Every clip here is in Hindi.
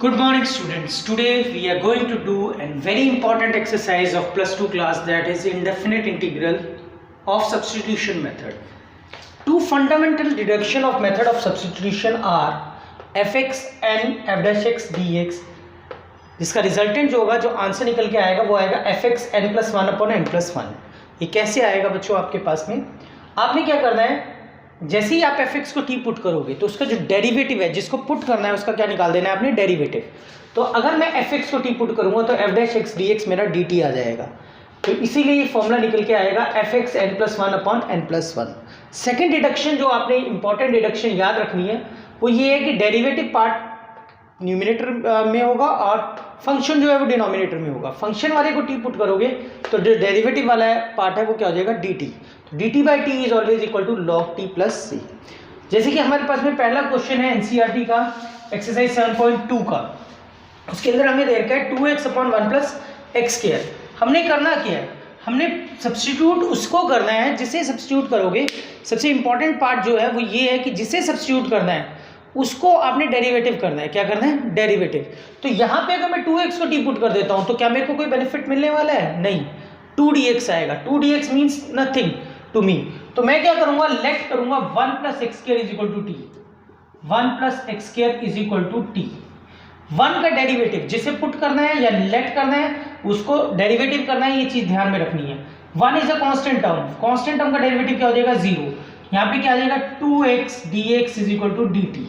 Good morning students. Today we are going to do a very important exercise of plus 2 class, that is indefinite integral of substitution method. Two fundamental deduction of method of substitution are fx and f dash x dx. जिसका रिजल्टेंट जो होगा, जो आंसर निकल के आएगा वो आएगा fx n plus 1 upon n plus 1. ये कैसे आएगा बच्चों आपके पास में? आपने क्या करना है, जैसे ही आप fx को t पुट करोगे तो उसका जो डेरिवेटिव है जिसको पुट करना है उसका क्या निकाल देना है आपने, डेरिवेटिव. तो अगर मैं fx को t पुट करूंगा तो f dash x dx मेरा dt आ जाएगा. तो इसीलिए ये फॉर्मूला निकल के आएगा fx n plus 1 upon n plus 1. Second deduction जो आपने इंपॉर्टेंट डिडक्शन याद रखनी है वो ये है कि डेरिवेटिव पार्ट न्यूमिनेटर में होगा और फंक्शन जो है वो डिनोमिनेटर में होगा. फंक्शन वाले को टी पुट करोगे तो जो डेरिवेटिव वाला पार्ट है वो क्या हो जाएगा, dt. तो dt by t is always equal to log t plus c. जैसे कि हमारे पास में पहला क्वेश्चन है एनसीईआरटी का एक्सरसाइज 7.2 का. उसके अंदर हमें दे रखा है 2x upon 1 plus x square. हमने करना क्या है, हमने सब्स्टिट्यूट उसको करना है जिसे सब्स्टिट्यूट करोगे. सबसे इंपॉर्टेंट पार्ट जो है वो ये है कि जिसे सब्स्टिट्यूट करना है उसको आपने डेरिवेटिव करना है. क्या करना है, डेरिवेटिव. तो यहाँ पे अगर मैं 2x को टी पुट कर देता हूँ तो क्या मेरे को कोई बेनिफिट मिलने वाला है, नहीं. 2dx आएगा. 2dx means nothing to me. तो मैं क्या करूंगा, लेट करूंगा 1 plus x square is equal to t. 1 plus x square is equal to t. 1 का डेरिवेटिव जिसे पुट करना है या लेट करना है उसको डेरिवेटिव करना है, ये चीज ध्यान में रखनी है. 1 is a constant term. Constant term का डेरिवेटिव क्या हो जाएगा, 0. यहाँ पे क्या आ जाएगा 2x dx is equal to dt.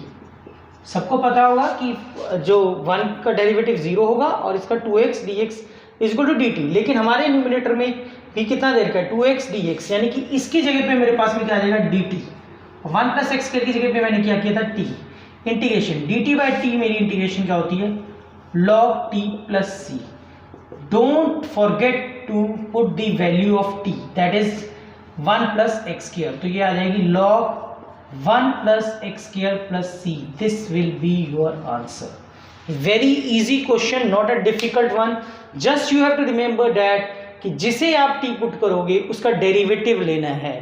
सबको पता होगा कि जो 1 का डेरिवेटिव 0 होगा और इसका 2x dx is equal to dt. लेकिन हमारे न्यूमिनेटर में भी कितना देर का है, 2x dx, यानी कि इसकी जगह पे मेरे पास में क्या आ जाएगा, dt. 1 प्लस एक्स स्क्वायर की जगह पे मैंने क्या किया था, t. Integration dt by t मेरी इंटीग्रेशन क्या होती है, log t plus c. Don't forget to put the value of t, that is 1 plus x square. तो ये आ जाएगी log 1 plus x square plus c. This will be your answer. Very easy question, not a difficult one. Just you have to remember that कि जिसे आप t पुट करोगे उसका डेरिवेटिव लेना है.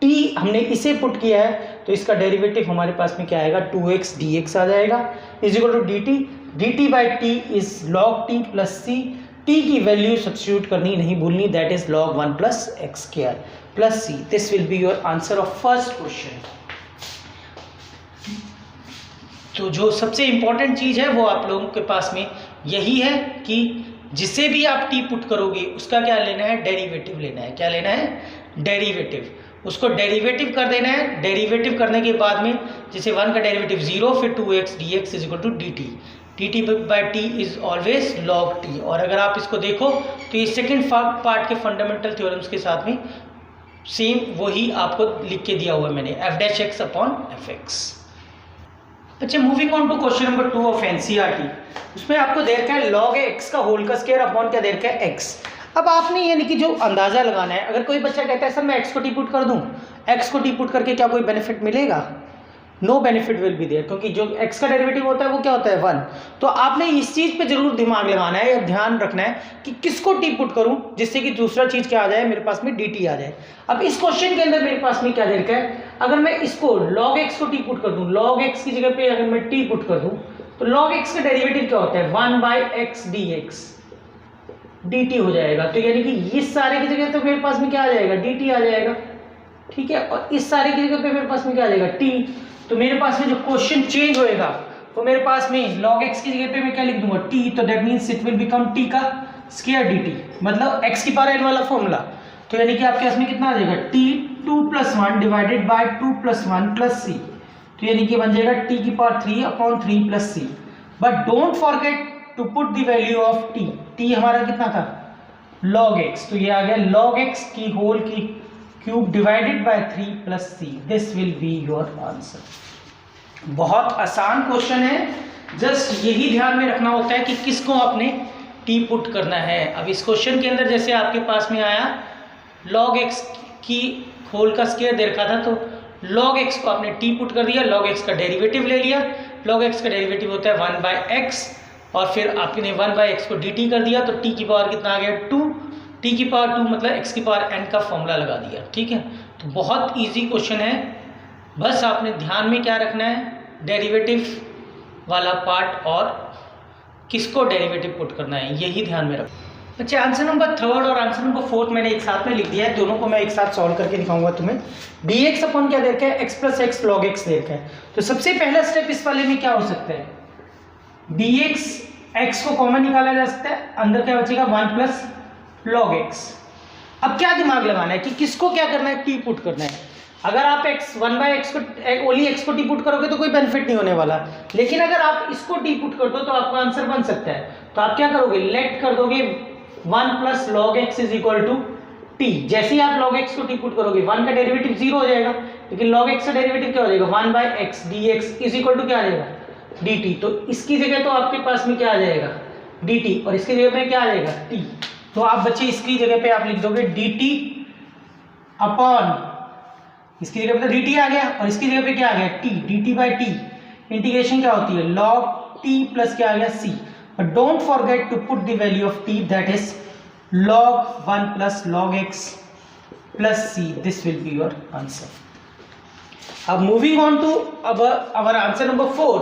t हमने इसे पुट किया है तो इसका डेरिवेटिव हमारे पास में क्या आएगा, 2x dx आ जाएगा is equal to dt. dt by t is log t plus c. t की वैल्यू सब्स्टिट्यूट करनी नहीं भूलनी, that is log 1 plus x square plus c. This will be your answer of first question. तो जो सबसे इंपॉर्टेंट चीज है वो आप लोगों के पास में यही है कि जिसे भी आप टी पुट करोगे उसका क्या लेना है, डेरिवेटिव लेना है. क्या लेना है, डेरिवेटिव. उसको डेरिवेटिव कर देना है. डेरिवेटिव करने के बाद में जैसे 1 का डेरिवेटिव 0, फिर 2x dx is equal to dt. dt by t is always log t. और अगर आप इसको देखो तो ये सेकेंड पार्ट के फंडामेंटल थ्योरम्स के साथ में सेम वही आपको लिख के दिया हुआ है मैंने, f dash x upon fx. अच्छा, moving on to question number 2 of NCERT. उसमें आपको दे रखा है log x का होल का स्क्वायर अपॉन क्या दे रखा है, x. अब आपने यानी कि जो अंदाजा लगाना है, अगर कोई बच्चा कहता है सर मैं x को टी पुट कर दूं, x को टी पुट करके क्या कोई बेनिफिट मिलेगा, no benefit will be there, क्योंकि जो x का डेरिवेटिव होता है वो क्या होता है, 1. तो आपने इस चीज पे जरूर दिमाग लगाना है या ध्यान रखना है कि किसको टी पुट करूं जिससे कि दूसरा चीज क्या आ जाए, मेरे पास में dt आ जाए. अब इस क्वेश्चन के अंदर मेरे पास में क्या दे रखा है, अगर मैं इसको log x को टी पुट कर दूं, log x की जगह पे अगर मैं t पुट कर दूं तो log x का डेरिवेटिव क्या होता है, 1 बाई एक्स dx dt हो जाएगा. तो यानी कि इस सारे की जगह तो मेरे पास में क्या आ जाएगा, dt आ जाएगा. ठीक है, और इस सारे की जगह पे मेरे पास में क्या आ जाएगा, t. तो मेरे पास में जो क्वेश्चन चेंज होएगा तो मेरे पास में log x की जगह पे मैं क्या लिख दूंगा, t. तो that means it will become t का स्क्वायर dt, मतलब x की पावर n वाला फॉर्मूला. तो यानी कि आपके पास में कितना आ जाएगा, t 2 plus 1 divided by 2 plus 1 plus c. तो यानी कि बन जाएगा t की power 3 upon 3 plus c. But don't forget to put the value of t. t हमारा कितना था, log x. तो ये आ गया log x की होल की cube divided by 3 plus c. This will be your answer. बहुत आसान क्वेश्चन है, जस्ट यही ध्यान में रखना होता है कि किसको आपने टी पुट करना है. अब इस क्वेश्चन के अंदर जैसे आपके पास में आया log x की होल का स्क्वायर दे रखा था तो log x को आपने टी पुट कर दिया, log x का डेरिवेटिव ले लिया. log x का डेरिवेटिव होता है 1 बाई एक्स और फिर आपने 1 बाई एक्स को dt कर दिया तो t की पावर कितना आ गया, 2. t की पावर 2 मतलब x की पावर n का फॉर्मूला लगा दिया. ठीक है, तो बहुत इजी क्वेश्चन है. बस आपने ध्यान में क्या रखना है, डेरिवेटिव वाला पार्ट और किसको डेरिवेटिव पुट करना है, यही ध्यान में रखो। अच्छा, आंसर नंबर 3 और आंसर नंबर 4 मैंने एक साथ में लिख दिया है, दोनों को मैं एक साथ सॉल्व करके दिखाऊंगा तुम्हें। dx अपन क्या दे रखा है, x plus x log x दे रखा है। तो सबसे पहला स्टेप इस वाले में क्या हो सकता है, dx x को कॉमन निकाला जा सकता है, अंदर क्या बचेगा 1 प्लस लॉग एक्स। अब क्या दिमाग लगाना है कि किसको क्या करना है, t पुट करना है। अगर आप x 1/x को ओनली x को t पुट करोगे तो कोई बेनिफिट नहीं होने वाला, लेकिन अगर आप इसको t पुट कर दो तो आपका आंसर बन सकता है। तो आप क्या करोगे, लेट कर दोगे 1 plus log x is equal to t. जैसे ही आप log x को t पुट करोगे 1 का डेरिवेटिव 0 हो जाएगा, लेकिन log x का डेरिवेटिव क्या हो जाएगा 1/x dx is equal to क्या आ जाएगा dt। तो इसकी जगह तो आपके पास में क्या आ जाएगा dt, और इसकी जगह पे क्या आ जाएगा t। तो आप बच्चे इसकी जगह पे आप लिख दोगे dt अपॉन, इसकी जगह पे तो dt आ गया और इसकी जगह पे क्या आ गया t, dt by T. Integration क्या होती है log t प्लस क्या आ गया c। But don't forget to put the value of t, that is log 1 plus log x plus c. This will be your answer. अब moving on to our answer number 4.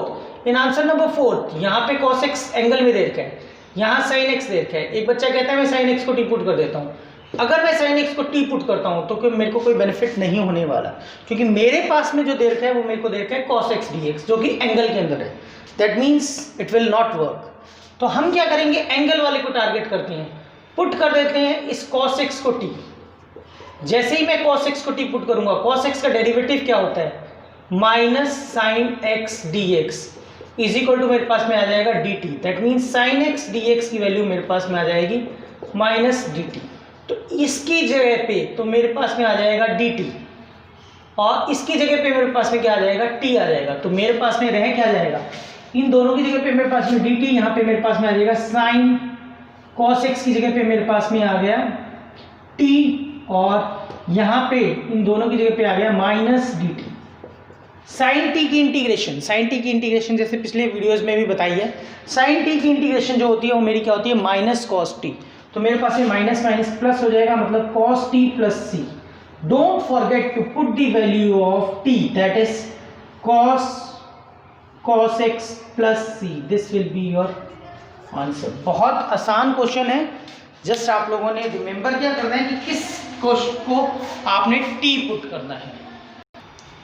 In answer number 4 यहाँ पे cos x एंगल में दे रखा है, यहाँ sin x दे रखा है। एक बच्चा कहता है मैं sin x को t पुट कर देता हूँ। अगर मैं sin x को t पुट करता हूँ तो मेरे को कोई बेनिफिट नहीं होने वाला, क्योंकि मेरे पास में जो दे रखा है वो मेरे को दे रखा है cos x dx, जो कि एंगल के अंदर है। That means it will not work. तो हम क्या करेंगे, एंगल वाले को टारगेट करते हैं, पुट कर देते हैं इस cos x को t। जैसे ही मैं cos x को t पुट करूंगा, cos x का डेरिवेटिव क्या होता है minus sine x dx is equal to मेरे पास में आ जाएगा dt। That means sine x dx की वैल्यू मेरे पास में आ जाएगी माइनस dt। तो इसकी जगह पे तो मेरे पास में आ जाएगा dt, और इसकी जगह पे मेरे पास में क्या आ जाएगा t आ जाएगा। तो मेरे पास में रह क्या जाएगा, इन दोनों की जगह पे मेरे पास में dt, यहाँ पे मेरे पास में आ जाएगा साइन cos x की जगह पे मेरे पास में आ गया t, और यहाँ पे इन दोनों की जगह पे आ गया माइनस dt। साइन t की इंटीग्रेशन, साइन t की इंटीग्रेशन जैसे पिछले वीडियोस में भी बताई है, साइन t की इंटीग्रेशन जो होती है वो मेरी क्या होती है माइनस cos t। तो मेरे पास में माइनस माइनस प्लस हो जाएगा, मतलब cos t plus c। Don't forget to put the value of t, that is cos x plus c। This will be your answer. बहुत आसान क्वेश्चन है, जस्ट आप लोगों ने रिमेंबर क्या करना है कि किस क्वेश्चन को आपने t पुट करना है।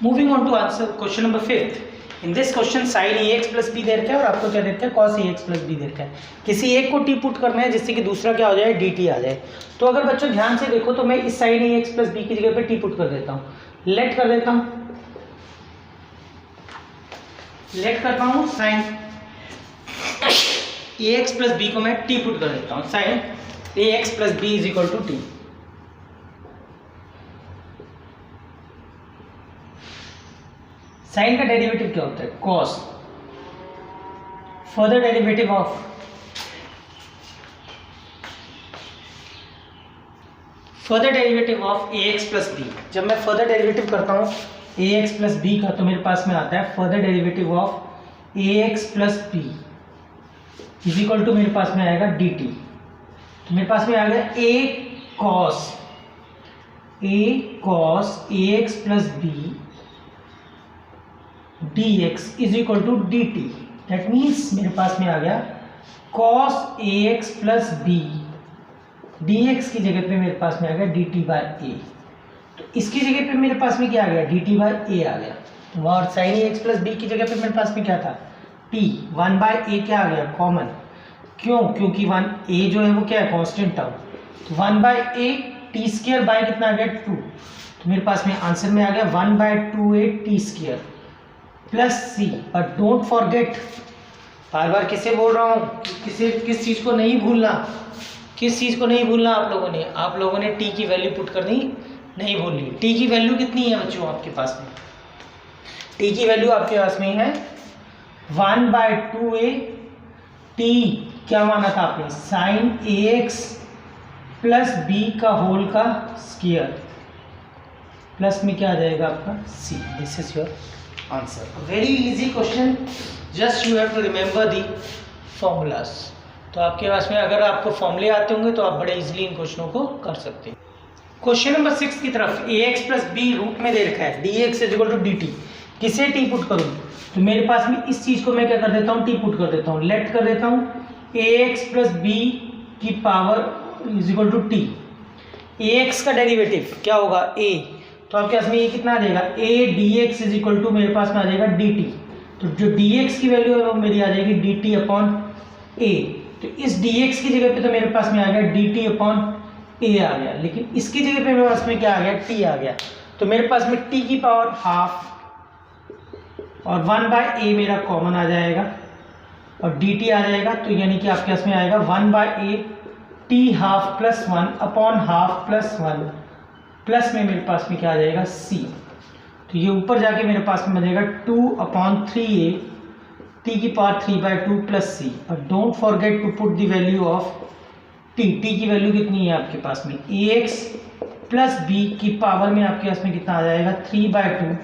Moving on to answer question number 5। In this question sine ax plus b दे रखा है और आपको क्या दे रखा है cos ax प्लस b दे रखा है। किसी एक को t पुट करना है जिससे कि दूसरा क्या हो जाए dt आ जाए। तो अगर बच्चों ध्यान से देखो तो मैं इस साइन ax प्लस b की जगह पे t पुट कर देता हूँ, लेट कर देता हूँ, लेट करता हूँ साइन ax प्लस b को मैं t पुट कर देता हूँ, sine ax plus b is equal to t। Sine का डेरिवेटिव क्या होता है cos, further derivative of ax plus b। जब मैं फर्दर डेरिवेटिव करता हूँ ax प्लस b का तो मेरे पास में आता है further derivative of ax plus b is equal to मेरे पास में आएगा dt। तो मेरे पास में आ गया a cos ax plus b dx is equal to dt। That means मेरे पास में आ गया cos ax plus b dx की जगह पे मेरे पास में आ गया dt बाई a। तो इसकी जगह पे मेरे पास में क्या आ गया dt बाई a आ गया, और sin ax प्लस b की जगह पे मेरे पास में क्या था t, 1 बाई a क्या आ गया कॉमन। क्यों, क्योंकि 1a जो है वो क्या है कांस्टेंट टर्म। तो 1 by a T square by कितना आ गया 2। तो मेरे पास में आंसर में आ गया 1 by 2a t square plus c। But don't forget, बार बार किसे बोल रहा हूँ, किस चीज़ को नहीं भूलना, किस चीज़ को नहीं भूलना आप लोगों ने t की वैल्यू पुट करनी नहीं भूलनी। t की वैल्यू कितनी है बच्चों आपके पास में, t की वैल्यू आपके पास में है 1 बाई 2a t, क्या माना था आपने साइन ax प्लस b का होल का स्क्वायर प्लस में क्या आ जाएगा आपका c। This is your answer. Very easy question, just you have to remember the formulas. तो आपके पास में अगर आपको फॉर्मूले आते होंगे तो आप बड़े इजीली इन क्वेश्चनों को कर सकते हैं। क्वेश्चन नंबर 6 की तरफ ax प्लस b रूट में दे रखा है dx is equal to dt। किसे t पुट करूँ, तो मेरे पास में इस चीज़ को मैं क्या कर देता हूँ t पुट कर देता हूँ, लेट कर देता हूँ ax प्लस बी की power is equal to t. ax का डेरिवेटिव क्या होगा a, तो आपके पास में ये कितना आ जाएगा a dx is equal to मेरे पास में आ जाएगा dt। तो जो dx की वैल्यू है वो मेरी आ जाएगी dt अपॉन a। तो इस dx की जगह पे तो मेरे पास में आ गया dt अपॉन a आ गया, लेकिन इसकी जगह पे मेरे पास में क्या आ गया t आ गया। तो मेरे पास में t की पावर हाफ और 1/a मेरा कॉमन आ जाएगा और dt आ जाएगा। तो यानी कि आपके पास में आएगा 1/a t half plus 1 upon half plus 1 plus में मेरे पास में क्या आ जाएगा c। तो ये ऊपर जाके मेरे पास में बनेगा 2/3a t की पावर 3/2 प्लस c। और don't forget to put the value of t की वैल्यू कितनी है आपके पास में ax प्लस b की पावर में आपके पास में कितना आ जाएगा 3/2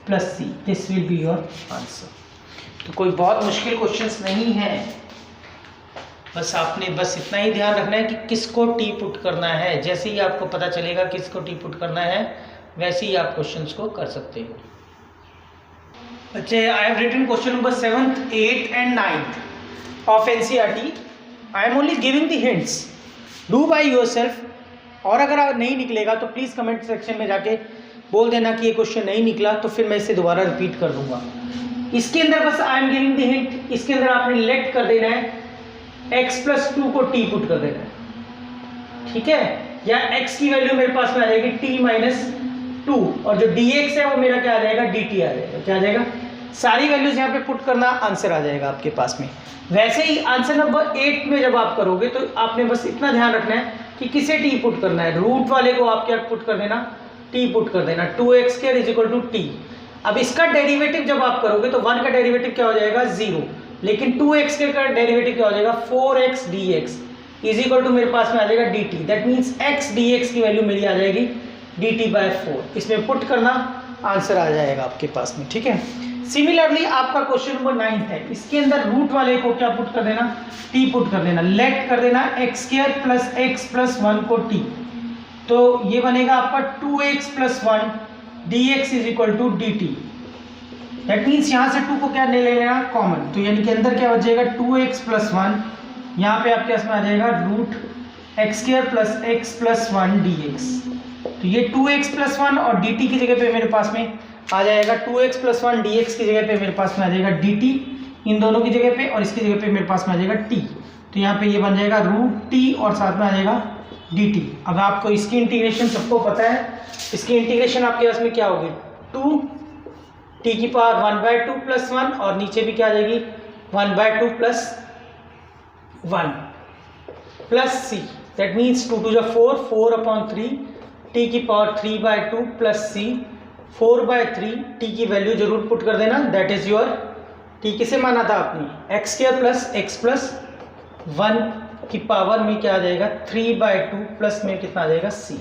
plus C. This will be your answer. तो कोई बहुत मुश्किल क्वेश्चंस नहीं है, बस आपने बस इतना ही ध्यान रखना है कि किसको टी पुट करना है। जैसे ही आपको पता चलेगा किसको टी पुट करना है वैसे ही आप क्वेश्चंस को कर सकते हो। बच्चे, I have written question number 7th, 8th and 9th of NCERT। I am only giving the hints, do by yourself. और अगर नहीं निकलेगा तो प्लीज़ कमेंट सेक्शन में जाके बोल देना कि ये क्वेश्चन नहीं निकला, तो फिर मैं इसे दोबारा रिपीट कर दूंगा। इसके अंदर बस I am giving the hint, इसके अंदर आपने लेट कर देना है x प्लस 2 को t पुट कर देना है, ठीक है। या x की वैल्यू मेरे पास में आ जाएगी t माइनस 2 और जो dx है वो मेरा क्या आ जाएगा dt आ जाएगा। क्या आ जाएगा, सारी वैल्यूज यहाँ पे पुट करना, आंसर आ जाएगा आपके पास में। वैसे ही आंसर नंबर 8 में जब आप करोगे तो आपने बस इतना ध्यान रखना है कि किसे t पुट करना है। रूट वाले को आप क्या पुट कर देना, t पुट कर देना। 2x² is equal to t। अब इसका डेरिवेटिव जब आप करोगे तो 1 का डेरिवेटिव क्या हो जाएगा 0, लेकिन 2x² का डेरिवेटिव क्या हो जाएगा 4x dx is equal to मेरे पास में आ जाएगा dt। That means x dx की वैल्यू मेरी आ जाएगी dt/4। इसमें पुट करना, आंसर आ जाएगा आपके पास में, ठीक है। सिमिलरली आपका क्वेश्चन नंबर 9 है, इसके अंदर रूट वाले को क्या पुट कर देना, t पुट कर देना। लेट कर देना x² प्लस x प्लस 1 को t, तो ये बनेगा आपका 2x plus 1 dx is equal to dt। That means यहाँ से 2 को क्या ले लेना कॉमन, तो यानी कि अंदर क्या हो जाएगा 2x प्लस 1, यहाँ पे आपके पास में आ जाएगा root x² plus x plus 1 dx। तो ये 2x प्लस 1 और dt की जगह पे मेरे पास में आ जाएगा 2x प्लस 1 dx की जगह पे मेरे पास में आ जाएगा dt इन दोनों की जगह पे, और इसकी जगह पे मेरे पास में आ जाएगा t। तो यहाँ पे ये बन जाएगा रूट t और साथ में आ जाएगा dt। अब आपको इसकी इंटीग्रेशन सबको पता है, इसकी इंटीग्रेशन आपके पास में क्या होगी 2t की पावर 1/2 प्लस 1 और नीचे भी क्या आ जाएगी 1/2 plus 1 plus c। That means 2 2 4, 4/3 t की पावर 3/2 प्लस c 4/3। t की वैल्यू जरूर पुट कर देना। दैट इज योर t किसे माना था आपने x² प्लस x प्लस 1 की पावर में क्या आ जाएगा 3/2 प्लस में कितना आ जाएगा c।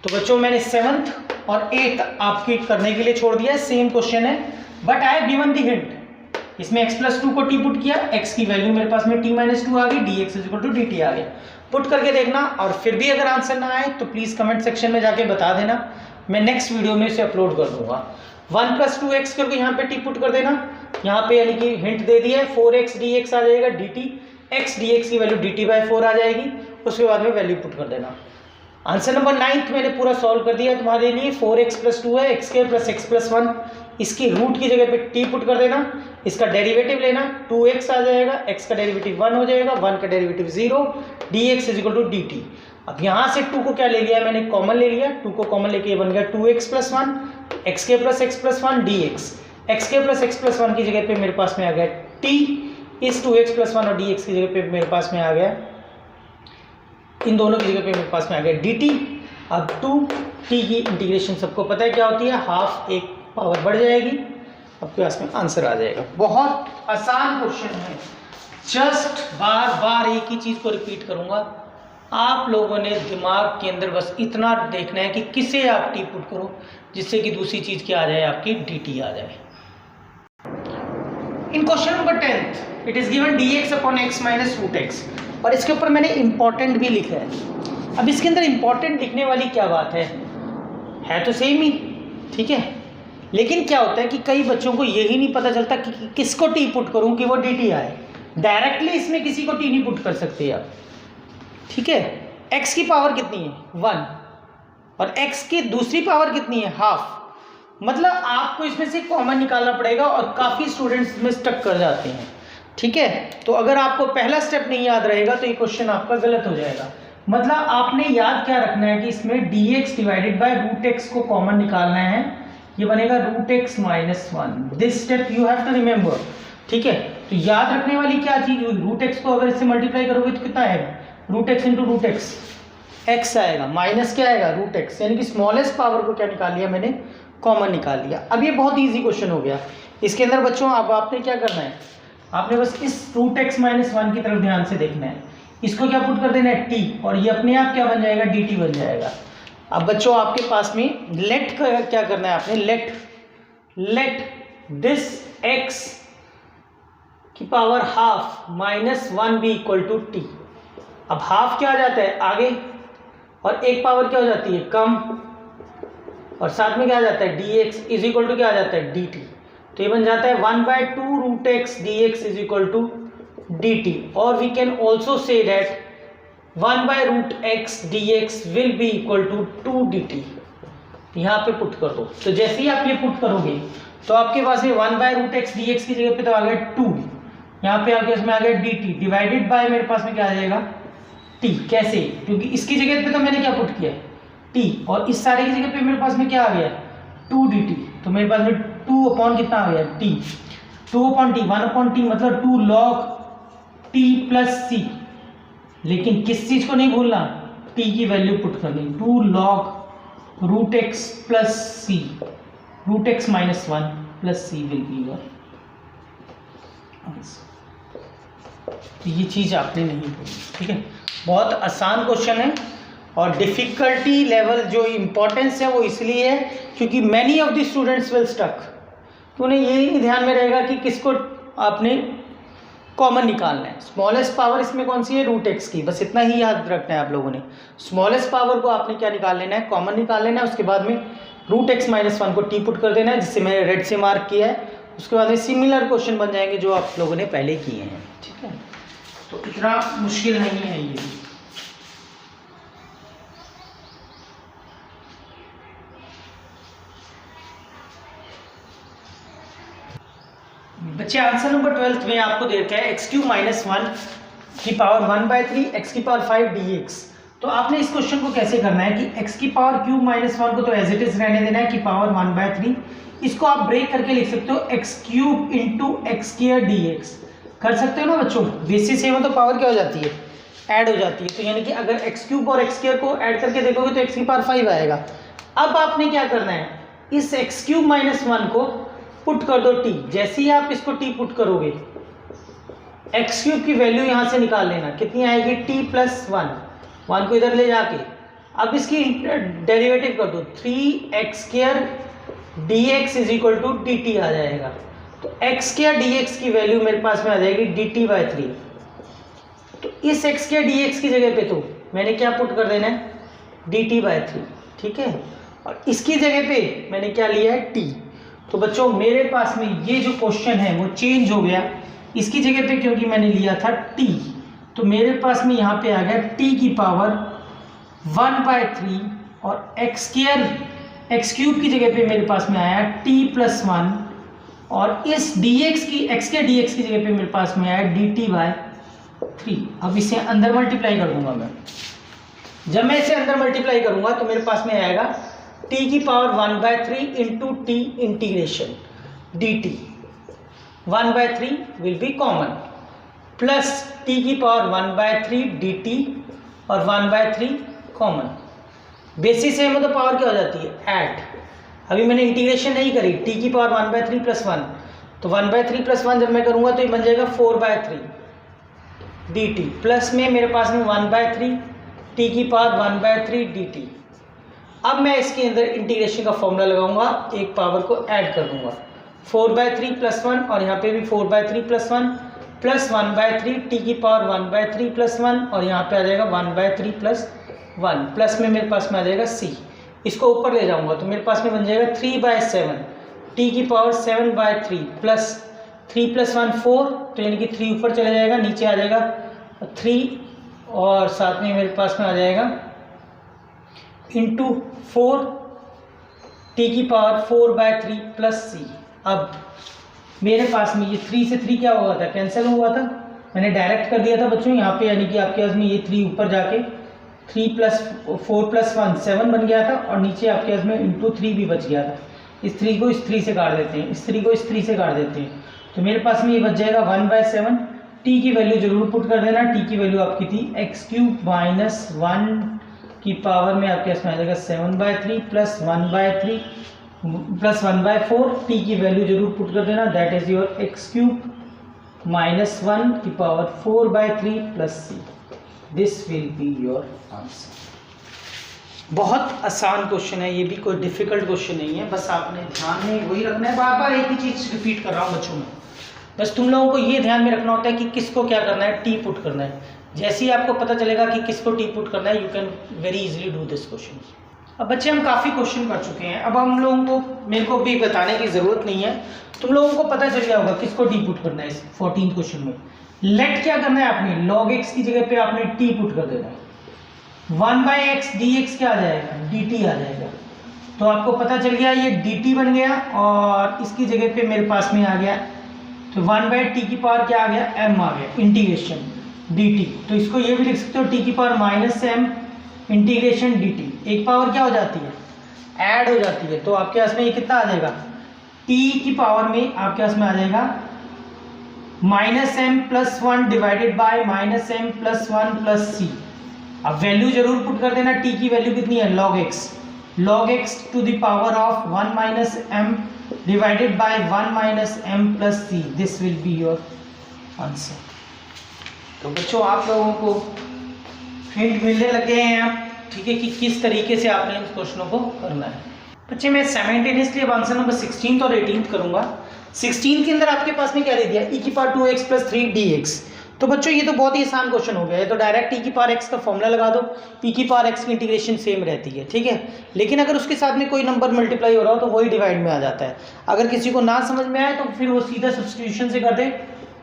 तो बच्चों मैंने 7th और 8th आपकी करने के लिए छोड़ दिया है, सेम क्वेश्चन है, but I have given the hint. इसमें x प्लस 2 को t पुट किया, x की वैल्यू मेरे पास में t माइनस 2 आ गई, dx is equal to dt आ गया। पुट करके देखना, और फिर भी अगर आंसर ना आए तो प्लीज़ कमेंट सेक्शन में जाके बता देना, मैं नेक्स्ट वीडियो में इसे अपलोड कर दूंगा। 1 प्लस 2x करके यहाँ पे t पुट कर देना, यहाँ पे यानी कि हिंट दे दिया है 4x dx आ जाएगा dt, x dx की वैल्यू dt/4 आ जाएगी, उसके बाद में वैल्यू पुट कर देना। आंसर नंबर 9th मैंने पूरा सॉल्व कर दिया तुम्हारे लिए। 4x प्लस 2 है, x² प्लस x प्लस 1, इसकी रूट की जगह पे t पुट कर देना, इसका डेरिवेटिव लेना 2x आ जाएगा, x का डेरिवेटिव 1 हो जाएगा, 1 का derivative 0, dx is equal to dt। अब यहाँ से 2 को क्या ले लिया मैंने कॉमन ले लिया, 2 को कॉमन लेके बन गया 2x plus 1 x² plus x plus 1 dx। x² plus x plus 1 की जगह पे मेरे पास में आ गया t, इस 2x प्लस 1 और dx की जगह पे मेरे पास में आ गया, इन दोनों की जगह पे मेरे पास में आ गया dt। अब 2t की इंटीग्रेशन सबको पता है क्या होती है, हाफ एक पावर बढ़ जाएगी, आपके पास में आंसर आ जाएगा। बहुत आसान क्वेश्चन है, जस्ट बार बार एक ही चीज़ को रिपीट करूँगा, आप लोगों ने दिमाग के अंदर बस इतना देखना है कि किसे आप टी पुट करो जिससे कि दूसरी चीज़ क्या आ जाए, आपकी dt आ जाए। In question number 10th it is given dx upon x minus root x, और इसके ऊपर मैंने इंपॉर्टेंट भी लिखा है। अब इसके अंदर इंपॉर्टेंट लिखने वाली क्या बात है तो सेम ही, ठीक है, लेकिन क्या होता है कि कई बच्चों को यही नहीं पता चलता कि किसको टी पुट करूं कि वो dt आए। डायरेक्टली इसमें किसी को टी नहीं पुट कर सकते आप, ठीक है। x की पावर कितनी है 1 और x की दूसरी पावर कितनी है हाफ, मतलब आपको इसमें से कॉमन निकालना पड़ेगा और काफ़ी स्टूडेंट्स इसमें स्टक कर जाते हैं, ठीक है। तो अगर आपको पहला स्टेप नहीं याद रहेगा तो ये क्वेश्चन आपका गलत हो जाएगा। मतलब आपने याद क्या रखना है कि इसमें dx divided by root x को कॉमन निकालना है, ये बनेगा root x minus 1। This step you have to remember, ठीक है। तो याद रखने वाली क्या चीज हुई, रूट एक्स को अगर इससे मल्टीप्लाई करोगे तो कितना आएगा, root x into root x, x आएगा माइनस क्या आएगा रूट एक्स, यानी कि स्मॉलेस्ट पावर को क्या निकाल लिया मैंने, कॉमन निकाल लिया। अब ये बहुत ईजी क्वेश्चन हो गया। इसके अंदर बच्चों अब आपने क्या करना है, आपने बस इस रूट एक्स माइनस 1 की तरफ ध्यान से देखना है, इसको क्या पुट कर देना है टी, और ये अपने आप क्या बन जाएगा dt बन जाएगा। अब बच्चों आपके पास में लेट क्या करना है आपने, लेट दिस x की power half minus 1 be equal to t. अब हाफ क्या आ जाता है आगे और एक पावर क्या हो जाती है कम, और साथ में क्या आ जाता है dx इज इक्वल टू क्या आ जाता है dt। तो ये बन जाता है 1/2 root x dx is equal to dt, और we can also say that 1/√x dx will be equal to 2 dt। यहाँ पे पुट कर दो, तो जैसे ही आप ये पुट करोगे तो आपके पास में 1/√x dx की जगह पे तो आ गया 2, यहाँ पे आके इसमें आ गया dt डिवाइडेड बाय मेरे पास में क्या आ जाएगा t। कैसे, क्योंकि इसकी जगह पे तो मैंने क्या पुट किया t, और इस सारे की जगह पे मेरे पास में क्या आ गया 2 dt, तो मेरे पास में 2 अपॉन कितना आ गया t, 2 upon t 1 upon t मतलब 2 log t प्लस c। लेकिन किस चीज को नहीं भूलना, t की वैल्यू पुट करनी, 2 log root x plus c, root x minus 1 plus c will be your answer. तो ये चीज आपने नहीं भूलनी, ठीक है। बहुत आसान क्वेश्चन है और डिफिकल्टी लेवल जो इम्पोर्टेंस है वो इसलिए है क्योंकि many of the students will stuck, तो उन्हें ये ध्यान में रहेगा कि किसको आपने कॉमन निकालना है। स्मॉलेस्ट पावर इसमें कौन सी है रूट एक्स की, बस इतना ही याद रखना है आप लोगों ने। स्मॉलेस्ट पावर को आपने क्या निकाल लेना है कॉमन निकाल लेना है, उसके बाद में रूट एक्स माइनस 1 को टी पुट कर देना है जिससे मैंने रेड से मार्क किया है। उसके बाद में सिमिलर क्वेश्चन बन जाएंगे जो आप लोगों ने पहले किए हैं, ठीक है। तो इतना मुश्किल नहीं है ये। बच्चे आंसर नंबर 12 में आपको दे रखा है एक्स क्यूब माइनस 1 की पावर 1/3 एक्स की पावर 5 dx। तो आपने इस क्वेश्चन को कैसे करना है कि एक्स की पावर क्यूब माइनस 1 को तो एज इट इज रहने देना है कि पावर 1/3, इसको आप ब्रेक करके लिख सकते हो x cube into x square dx कर सकते हो ना बच्चों। बेसिस सेम है तो पावर क्या हो जाती है ऐड हो जाती है, तो यानी कि अगर एक्स क्यूब और एक्स स्क्वायर को ऐड करके देखोगे तो एक्स की पावर 5 आएगा। अब आपने क्या करना है, इस एक्स क्यूब माइनस 1 को पुट कर दो टी, जैसे ही आप इसको टी पुट करोगे एक्स क्यूब की वैल्यू यहाँ से निकाल लेना, कितनी आएगी टी प्लस 1 को इधर ले जाके अब इसकी डेरिवेटिव कर दो 3x² dx is equal to dt आ जाएगा। तो x² dx की वैल्यू मेरे पास में आ जाएगी dt/3। तो इस x² dx की जगह पे तो मैंने क्या पुट कर देना है dt/3, ठीक है। और इसकी जगह पे मैंने क्या लिया है t। तो बच्चों मेरे पास में ये जो क्वेश्चन है वो चेंज हो गया, इसकी जगह पे क्योंकि मैंने लिया था t, तो मेरे पास में यहाँ पे आ गया t की पावर 1/3 और एक्स क्यूब की जगह पे मेरे पास में आया t प्लस 1 और इस dx की x² dx की जगह पे मेरे पास में आया dt/3। अब इसे अंदर मल्टीप्लाई कर दूंगा मैं, जब मैं इसे अंदर मल्टीप्लाई करूंगा तो मेरे पास में आएगा t की power 1/3 into T integration dt, 1/3 will be common plus t की पावर 1/3 dt और 1/3 कॉमन। बेसिस सेम है तो पावर क्या हो जाती है ऐड। अभी मैंने इंटीग्रेशन नहीं करी, t की पावर 1/3 प्लस 1, तो 1/3 प्लस 1 जब मैं करूंगा तो ये बन जाएगा 4/3 dt प्लस में मेरे पास में 1/3 t की पावर 1/3 dt। अब मैं इसके अंदर इंटीग्रेशन का फॉर्मूला लगाऊंगा, एक पावर को ऐड कर दूंगा 4/3 प्लस 1 और यहाँ पे भी 4/3 प्लस 1 प्लस 1/3 टी की पावर 1/3 प्लस 1 और यहाँ पे आ जाएगा 1/3 प्लस 1 प्लस में मेरे पास में आ जाएगा c। इसको ऊपर ले जाऊंगा तो मेरे पास में बन जाएगा 3/7 टी की पावर 7/3 प्लस 3 + 1 4, तो यानी कि 3 ऊपर चला जाएगा, नीचे आ जाएगा 3 और साथ में मेरे पास में आ जाएगा इंटू 4 t की पावर 4/3 प्लस सी। अब मेरे पास में ये 3 से 3 क्या हुआ था, कैंसिल हुआ था, मैंने डायरेक्ट कर दिया था बच्चों यहाँ पे, यानी कि आपके पास में ये 3 ऊपर जाके 3 + 4 + 1 7 बन गया था और नीचे आपके पास में इंटू 3 भी बच गया था। इस 3 को इस 3 से काट देते हैं, इस 3 को इस 3 से काट देते हैं, तो मेरे पास में ये बच जाएगा 1/7। टी की वैल्यू जरूर पुट कर देना, टी की वैल्यू आपकी थी x³ - 1 की पावर में आपके पास में आ जाएगा 7/3 प्लस 1/3 प्लस 1/4। टी की वैल्यू जरूर पुट कर देना, दैट इज योर x³ - 1 की power 4/3 plus C. This will be your answer. बहुत आसान क्वेश्चन है, ये भी कोई डिफिकल्ट क्वेश्चन नहीं है, बस आपने ध्यान में वही रखना है। बार बार एक ही चीज रिपीट कर रहा हूँ बच्चों में, बस तुम लोगों को ये ध्यान में रखना होता है कि किसको क्या करना है, टी पुट करना है। जैसे ही आपको पता चलेगा कि किसको टी पुट करना है, you can very easily do this question. अब बच्चे हम काफ़ी क्वेश्चन कर चुके हैं, अब हम लोगों को, मेरे को भी बताने की ज़रूरत नहीं है, तुम लोगों को पता चल गया होगा किसको टी पुट करना है इस 14 क्वेश्चन में। लेट क्या करना है आपने, log x की जगह पे आपने टी पुट कर देना है। 1/x dx क्या आ जाएगा, dt आ जाएगा। तो आपको पता चल गया ये dt बन गया और इसकी जगह पे मेरे पास में आ गया, तो 1/t की पावर क्या आ गया, m आ गया, इंटीग्रेशन dt। तो इसको ये भी लिख सकते हो t की पावर -m इंटीग्रेशन dt। एक पावर क्या हो जाती है, ऐड हो जाती है, तो आपके पास में ये कितना आ जाएगा, t की पावर में आपके पास में आ जाएगा -m + 1 divided by -m + 1 plus c। अब वैल्यू जरूर पुट कर देना, t की वैल्यू कितनी है, log x to the power of 1 - m divided by 1 - m plus c। This will be your answer. तो बच्चों आप लोगों को हिंट मिलने लगे हैं आप, ठीक है, कि किस तरीके से आपने इन क्वेश्चनों को करना है। बच्चे मैं साइमल्टेनियसली अब आंसर नंबर 16 और 18 करूंगा। 16 के अंदर आपके पास में क्या दे दिया, e⁻2x + 3 dx। तो बच्चों ये तो बहुत ही आसान क्वेश्चन हो गया है, तो डायरेक्ट e⁻x का फॉर्मूला लगा दो, e⁻x की इंटीग्रेशन सेम रहती है, ठीक है। लेकिन अगर उसके साथ में कोई नंबर मल्टीप्लाई हो रहा हो तो वही डिवाइड में आ जाता है। अगर किसी को ना समझ में आए तो फिर वो सीधा सब्स्टिट्यूशन से कर दे,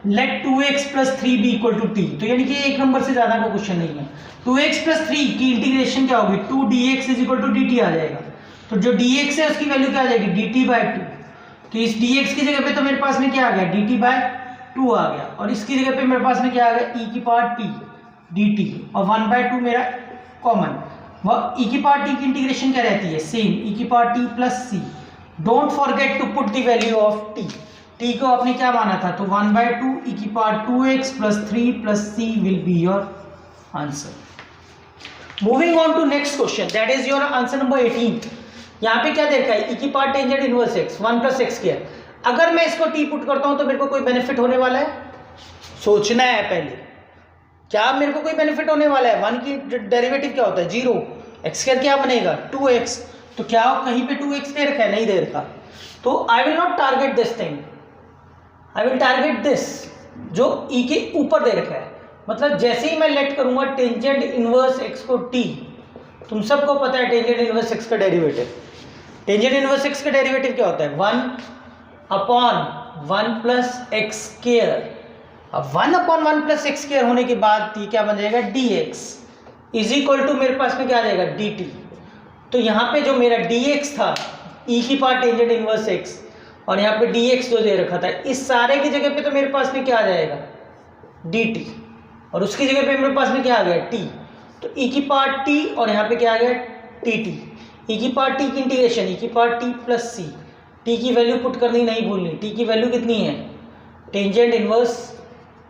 late 2x + 3 be equal to t। तो यानी कि एक नंबर से ज़्यादा का क्वेश्चन नहीं है। 2x + 3 की इंटीग्रेशन क्या होगी, 2 dx = dt आ जाएगा। तो जो dx है उसकी वैल्यू क्या आ जाएगी, dt/2। तो इस dx की जगह पे तो मेरे पास में क्या आ गया, dt/2 आ गया, और इसकी जगह पे मेरे पास में क्या आ गया, e⁻t dt, और 1/2 मेरा कॉमन। वह e⁻t की इंटीग्रेशन क्या रहती है, same, e⁻t + c। Don't forget to put the value of t। t को आपने क्या माना था, तो 1/2 e⁻2x + 3 + c will be your answer. Moving on to next question, that is your answer number 18. यहाँ पे क्या दे रखा है, e⁻tan इनवर्स x 1 + x²। अगर मैं इसको t पुट करता हूँ तो मेरे को कोई बेनिफिट होने वाला है, सोचना है पहले, क्या मेरे को कोई बेनिफिट होने वाला है। 1 की डेरिवेटिव क्या होता है, 0, x² क्या बनेगा 2x। तो क्या कहीं पे 2x दे रखा है, नहीं दे रखा। तो I will not target this thing, I will target this जो e के ऊपर दे रखा है। मतलब जैसे ही मैं लेट करूंगा टेंजेंट इनवर्स x को t, तुम सबको पता है टेंजेंट इनवर्स x का डेरिवेटिव, टेंजेंट इनवर्स x का डेरिवेटिव क्या होता है, 1/1 + x²। अब 1/1 + x² होने के बाद t क्या बन जाएगा, dx = मेरे पास में क्या आ जाएगा, dt। तो यहाँ पे जो मेरा dx था, e की पावर टेंजेंट इनवर्स x, और यहाँ पे dx जो दे रखा था, इस सारे की जगह पे तो मेरे पास में क्या आ जाएगा, dt, और उसकी जगह पे मेरे पास में क्या आ गया, t। तो e⁻t और यहाँ पे क्या आ गया, dt। e⁻t की इंटीग्रेशन e⁻t + c। t की वैल्यू पुट करनी नहीं भूलनी, t की वैल्यू कितनी है, टेंजेंट इनवर्स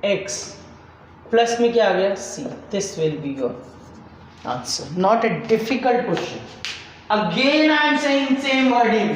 x प्लस में क्या आ गया, c। This will be your answer, not a difficult question. Again I am saying same wording,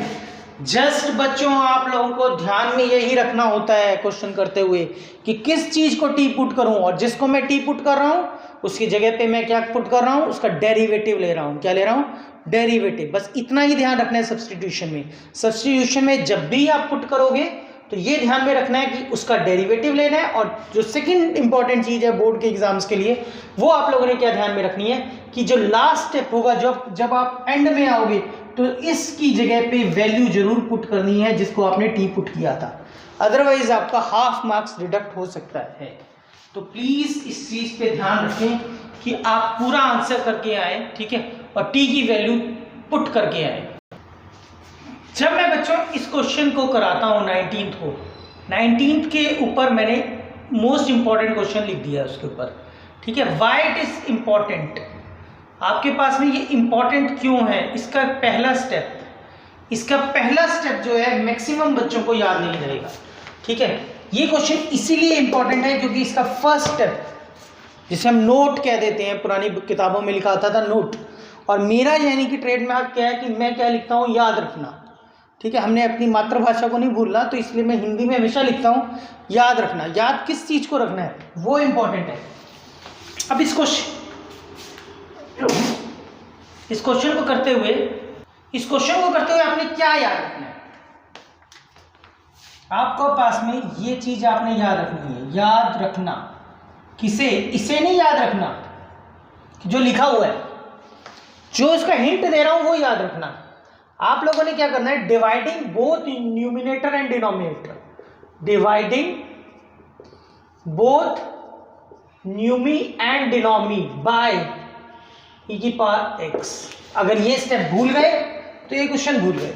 just बच्चों आप लोगों को ध्यान में यही रखना होता है क्वेश्चन करते हुए कि किस चीज को टी पुट करूं, और जिसको मैं टी पुट कर रहा हूं उसकी जगह पे मैं क्या पुट कर रहा हूं, उसका डेरिवेटिव ले रहा हूं। क्या ले रहा हूं, डेरिवेटिव। बस इतना ही ध्यान रखना है सब्स्टिट्यूशन में। सब्स्टिट्यूशन में जब भी आप पुट करोगे तो ये ध्यान में रखना है कि उसका डेरिवेटिव लेना है। और जो सेकंड इंपॉर्टेंट चीज है बोर्ड के एग्जाम्स के लिए, वो आप लोगों ने क्या ध्यान में रखनी है कि जो लास्ट स्टेप होगा, जब आप एंड में आओगे तो इसकी जगह पे वैल्यू जरूर पुट करनी है जिसको आपने टी पुट किया था। अदरवाइज आपका हाफ मार्क्स डिडक्ट हो सकता है। तो प्लीज़ इस चीज़ पे ध्यान रखें कि आप पूरा आंसर करके आए, ठीक है, और टी की वैल्यू पुट करके आए। जब मैं बच्चों इस क्वेश्चन को कराता हूँ 19th के ऊपर मैंने मोस्ट इंपॉर्टेंट क्वेश्चन लिख दिया है उसके ऊपर, ठीक है। वाई इट इज इम्पॉर्टेंट, आपके पास में ये इम्पॉर्टेंट क्यों है, इसका पहला स्टेप जो है मैक्सिमम बच्चों को याद नहीं रहेगा, ठीक है। ये क्वेश्चन इसीलिए इम्पॉर्टेंट है क्योंकि इसका फर्स्ट स्टेप, जिसे हम नोट कह देते हैं, पुरानी किताबों में लिखा आता था नोट, और मेरा यानी कि ट्रेडमार्क क्या है कि मैं क्या लिखता हूँ, याद रखना, ठीक है। हमने अपनी मातृभाषा को नहीं भूलना, तो इसलिए मैं हिंदी में हमेशा लिखता हूँ याद रखना। याद किस चीज़ को रखना है वो इम्पॉर्टेंट है। अब इस क्वेश्चन को करते हुए आपने क्या याद रखना है, आपको पास में ये चीज आपने याद रखनी है। याद रखना किसे, इसे नहीं याद रखना जो लिखा हुआ है, जो इसका हिंट दे रहा हूं वो याद रखना। आप लोगों ने क्या करना है, dividing both numerator and denominator, dividing both numi and denomi by e की पावर x। अगर ये स्टेप भूल गए तो ये क्वेश्चन भूल गए।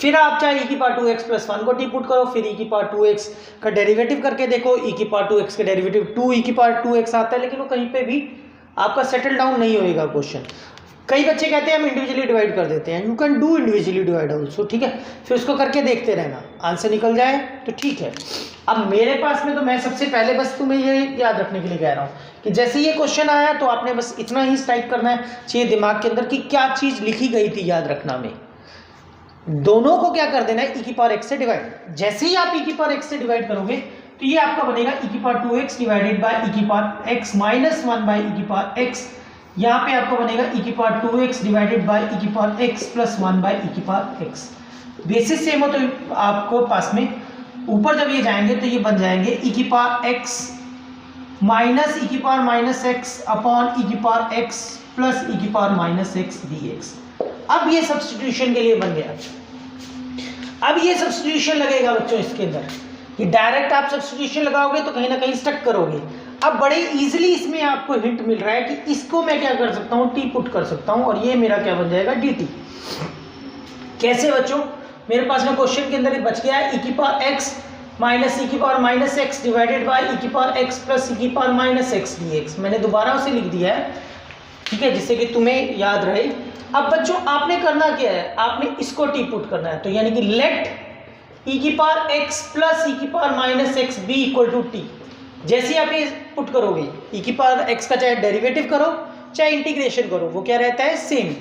फिर आप चाहे e की पावर 2x प्लस 1 को टी पुट करो, फिर e की पावर 2x का डेरिवेटिव करके देखो, e की पावर 2x का डेरिवेटिव 2 e की पावर 2x आता है, लेकिन वो कहीं पे भी आपका सेटल डाउन नहीं होएगा क्वेश्चन। कई बच्चे कहते हैं हम इंडिविजुअली डिवाइड कर देते हैं, you can do individually divide also, ठीक है। फिर उसको करके देखते रहना, आंसर निकल जाए तो ठीक है। अब मेरे पास में तो मैं सबसे पहले बस तुम्हें ये याद रखने के लिए कह रहा हूँ कि जैसे ये क्वेश्चन आया तो आपने बस इतना ही टाइप करना है चाहिए दिमाग के अंदर कि क्या चीज़ लिखी गई थी, याद रखना में दोनों को क्या कर देना है, e की पावर x से डिवाइड। जैसे ही आप e की पावर x से डिवाइड करोगे तो ये आपका बनेगा e की power 2x divided by e की power x minus 1 by e की पावर x। यहाँ पे आपको बनेगा e की power 2x divided by e की power x plus 1 by e की पावर x। बेसिस सेम हो तो आपको पास में ऊपर जब ये जाएंगे तो ये बन जाएंगे e की पावर x माइनस e की power minus x upon e की पावर x प्लस e की पावर माइनस x dx। अब ये सब्स्टिट्यूशन के लिए बन गया। अब ये सब्स्टिट्यूशन लगेगा बच्चों इसके अंदर, ये डायरेक्ट आप सब्स्टिट्यूशन लगाओगे तो कहीं ना कहीं स्टक करोगे। अब बड़े इजीली इसमें आपको हिंट मिल रहा है कि इसको मैं क्या कर सकता हूँ, टी पुट कर सकता हूँ, और ये मेरा क्या बन जाएगा, dt। कैसे बच्चों, मेरे पास में क्वेश्चन के अंदर बच गया है e की पावर x माइनस e की power minus x divided by e की पावर x प्लस e की पावर माइनस x dx। मैंने दोबारा उसे लिख दिया है, ठीक है, जिससे कि तुम्हें याद रहे। अब बच्चों आपने करना क्या है, आपने इसको टी पुट करना है, तो यानी कि लेट e की पावर x प्लस e की power minus x be equal to t. जैसे ही आप ये पुट करोगे e की पावर x का चाहे डेरिवेटिव करो चाहे इंटीग्रेशन करो, वो क्या रहता है, सेम।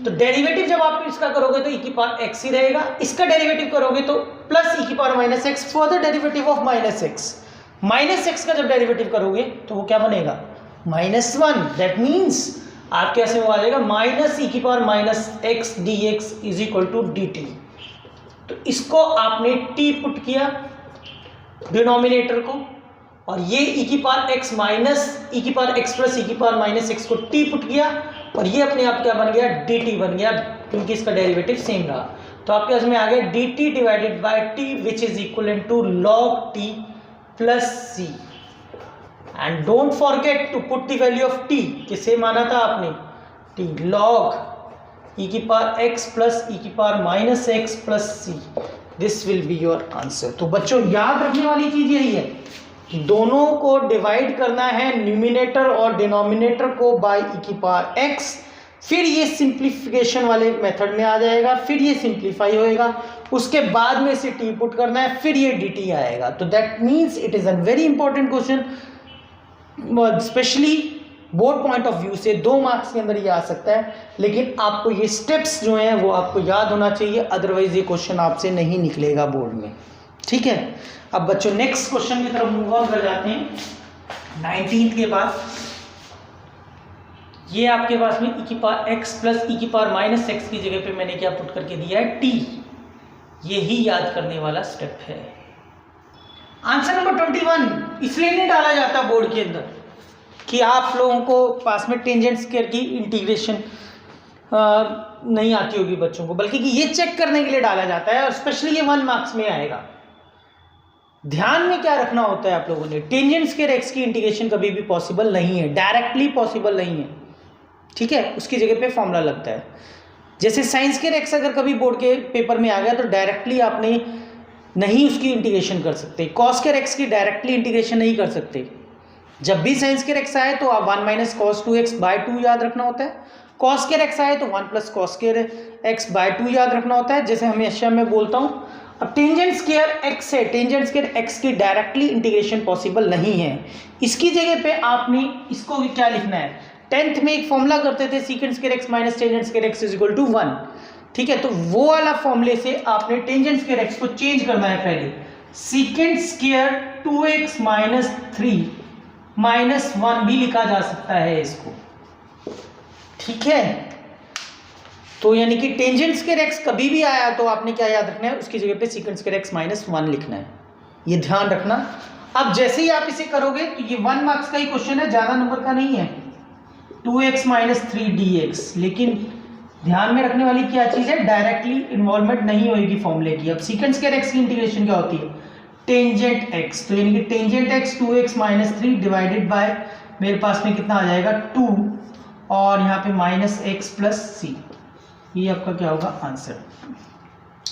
तो डेरिवेटिव जब आप इसका करोगे तो e की पावर x ही रहेगा, इसका डेरिवेटिव करोगे तो प्लस e की power minus x further derivative of minus x। Minus x का जब डेरिवेटिव करोगे तो वो क्या बनेगा, माइनस 1। दैट मीन्स आपके ऐसे वो आ जाएगा माइनस e की power minus x dx is equal to dt। तो इसको आपने t पुट किया डिनोमिनेटर को, और ये e की पावर x माइनस e की पावर x प्लस e की पावर माइनस x को t पुट किया, और ये अपने आप क्या बन गया, dt बन गया, क्योंकि इसका डेरिवेटिव सेम रहा। तो आपके पास में आ गया dt divided by t which is equal to log t plus c। And don't forget to put the value of t, किसे माना था आपने, t log e की पावर x प्लस e की power minus x plus c। This will be your answer. तो बच्चों याद रखने वाली चीज यही है, दोनों को डिवाइड करना है, न्यूमिनेटर और डिनोमिनेटर को बाय e की पावर x, फिर ये सिंप्लीफिकेशन वाले मेथड में आ जाएगा, फिर ये सिंप्लीफाई होएगा, उसके बाद में इसे t पुट करना है, फिर ये dt आएगा। तो that means it is a very important question, specially board point of view से 2 मार्क्स के अंदर ये आ सकता है, लेकिन आपको ये स्टेप्स जो हैं वो आपको याद होना चाहिए, अदरवाइज ये क्वेश्चन आपसे नहीं निकलेगा बोर्ड में, ठीक है। अब बच्चों नेक्स्ट क्वेश्चन की तरफ मूव ऑन कर जाते हैं। 19th के बाद ये आपके पास में e की पावर x प्लस e की पावर माइनस x की जगह पे मैंने क्या पुट करके दिया है, t। यही याद करने वाला स्टेप है। आंसर नंबर 21 इसलिए नहीं डाला जाता बोर्ड के अंदर कि आप लोगों को पास में टेंजेंट स्क्वायर की इंटीग्रेशन नहीं आती होगी बच्चों को, बल्कि कि ये चेक करने के लिए डाला जाता है, और स्पेशली ये 1 मार्क्स में आएगा। ध्यान में क्या रखना होता है आप लोगों ने, टेंजेंट स्क्वायर एक्स की इंटीग्रेशन कभी भी पॉसिबल नहीं है, डायरेक्टली पॉसिबल नहीं है, ठीक है, उसकी जगह पे फॉर्मूला लगता है। जैसे साइन स्क्वायर एक्स अगर कभी बोर्ड के पेपर में आ गया तो डायरेक्टली आपने नहीं उसकी इंटीग्रेशन कर सकते, कॉस स्क्वायर एक्स की डायरेक्टली इंटीग्रेशन नहीं कर सकते। जब भी साइन स्क्वायर एक्स आए तो आप 1 माइनस कॉस 2x/2 याद रखना होता है, कॉस स्क्वायर एक्स आए तो 1 प्लस कॉस स्क्वायर x/2 याद रखना होता है, जैसे हमेशा मैं बोलता हूँ। अब टेंजेंट स्क्वायर एक्स है, टेंजेंट स्क्वायर एक्स की डायरेक्टली इंटीग्रेशन पॉसिबल नहीं है, इसकी जगह पे आपने इसको क्या लिखना है, 10th में एक फॉर्मूला करते थे secant square x minus tangent square x is equal to 1, ठीक है, तो वो वाला फॉर्मूले से आपने टेंजेंट स्क्वायर एक्स को चेंज करना है। पहले secant square 2x minus 3 minus 1 भी लिखा जा सकता है इसको, ठीक है। तो यानी कि टेंजेंट स्क्वायर एक्स कभी भी आया तो आपने क्या याद रखना है, उसकी जगह पे सीकेंट स्क्वायर एक्स माइनस 1 लिखना है, ये ध्यान रखना। अब जैसे ही आप इसे करोगे तो ये 1 मार्क्स का ही क्वेश्चन है, ज़्यादा नंबर का नहीं है, 2x माइनस 3 dx, लेकिन ध्यान में रखने वाली क्या चीज़ है, डायरेक्टली इन्वॉल्वमेंट नहीं होगी फॉर्मूले की। अब सीकेंट स्क्वायर एक्स की इंटीग्रेशन क्या होती है, टेंजेंट एक्स, तो यानी कि tangent x 2x minus 3 divided by मेरे पास में कितना आ जाएगा 2 और यहाँ पे माइनस एक्स प्लस सी, ये आपका क्या होगा आंसर।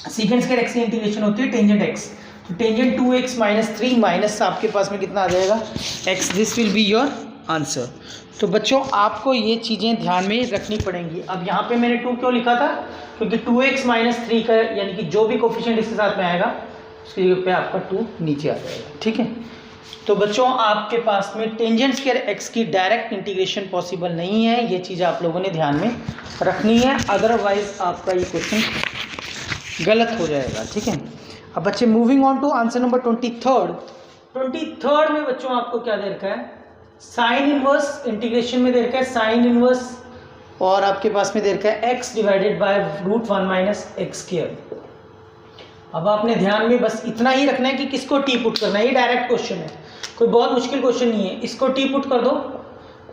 सीकेंट स्क्वायर एक्स की इंटीग्रेशन होती है टेंजेंट एक्स, तो टेंजेंट 2x माइनस 3 माइनस आपके पास में कितना आ जाएगा x, this will be your answer. तो बच्चों आपको ये चीज़ें ध्यान में रखनी पड़ेंगी। अब यहाँ पे मैंने 2 क्यों लिखा था, क्योंकि 2x माइनस 3 का यानी कि जो भी कोफिशिएंट इसके साथ में आएगा उसकी जगह पे आपका 2 नीचे आ जाएगा, ठीक है। तो बच्चों आपके पास में टेंजेंट स्क्वायर एक्स की डायरेक्ट इंटीग्रेशन पॉसिबल नहीं है, ये चीज़ आप लोगों ने ध्यान में रखनी है, अदरवाइज आपका ये क्वेश्चन गलत हो जाएगा, ठीक है। अब बच्चे moving on to answer number 23rd में बच्चों आपको क्या दे रखा है, साइन इनवर्स, इंटीग्रेशन में दे रखा है साइन इनवर्स और आपके पास में दे रखा है x divided by √1 minus x square. अब आपने ध्यान में बस इतना ही रखना है कि किसको टी पुट करना है, ये डायरेक्ट क्वेश्चन है, कोई बहुत मुश्किल क्वेश्चन नहीं है, इसको टी पुट कर दो,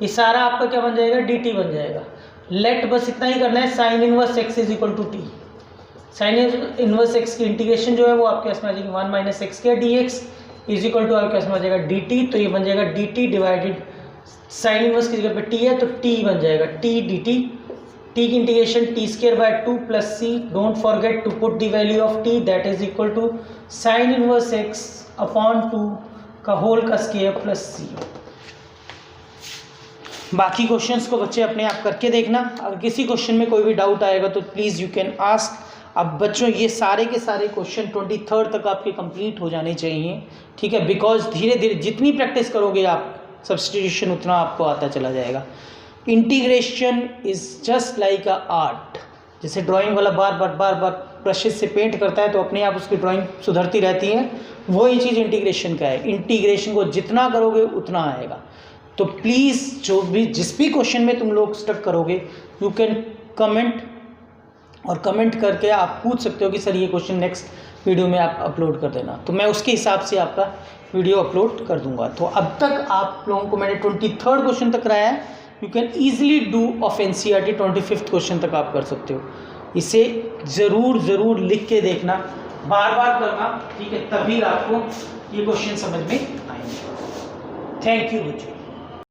ये सारा आपका क्या बन जाएगा dt बन जाएगा। लेट बस इतना ही करना है, sine inverse x is equal to t, sine inverse x की इंटीग्रेशन जो है वो आपके पास में आ जाएगी 1 minus x square dx is equal to आपके पास में आ जाएगा dt, तो ये बन जाएगा dt डिवाइडेड साइन इनवर्स की जगह पे t है तो t बन जाएगा t dt, t की integration t square by 2 plus c, don't forget to put the value of t that is equal to sine inverse x upon 2 का होल का स्क्वायर प्लस c। बाकी क्वेश्चंस को बच्चे अपने आप करके देखना, अगर किसी क्वेश्चन में कोई भी डाउट आएगा तो प्लीज़ यू कैन आस्क। अब बच्चों ये सारे के सारे क्वेश्चन 23rd तक आपके कंप्लीट हो जाने चाहिए, ठीक है, बिकॉज धीरे धीरे जितनी प्रैक्टिस करोगे आप सब्स्टिट्यूशन उतना आपको आता चला जाएगा। Integration is just like a art, जैसे ड्राइंग वाला बार बार ब्रशेस से पेंट करता है तो अपने आप उसकी ड्राइंग सुधरती रहती है, वही चीज़ इंटीग्रेशन का है, इंटीग्रेशन को जितना करोगे उतना आएगा। तो प्लीज़ जो भी जिस भी क्वेश्चन में तुम लोग स्टक करोगे यू कैन कमेंट, और कमेंट करके आप पूछ सकते हो कि सर ये क्वेश्चन नेक्स्ट वीडियो में आप अपलोड कर देना, तो मैं उसके हिसाब से आपका वीडियो अपलोड कर दूंगा। तो अब तक आप लोगों को मैंने 23rd क्वेश्चन तक कराया है, you can easily do of NCERT 25th question तक आप कर सकते हो। इसे ज़रूर लिख के देखना, बार करना, ठीक है, तभी आपको ये क्वेश्चन समझ में आएंगे। थैंक यू बच्चों।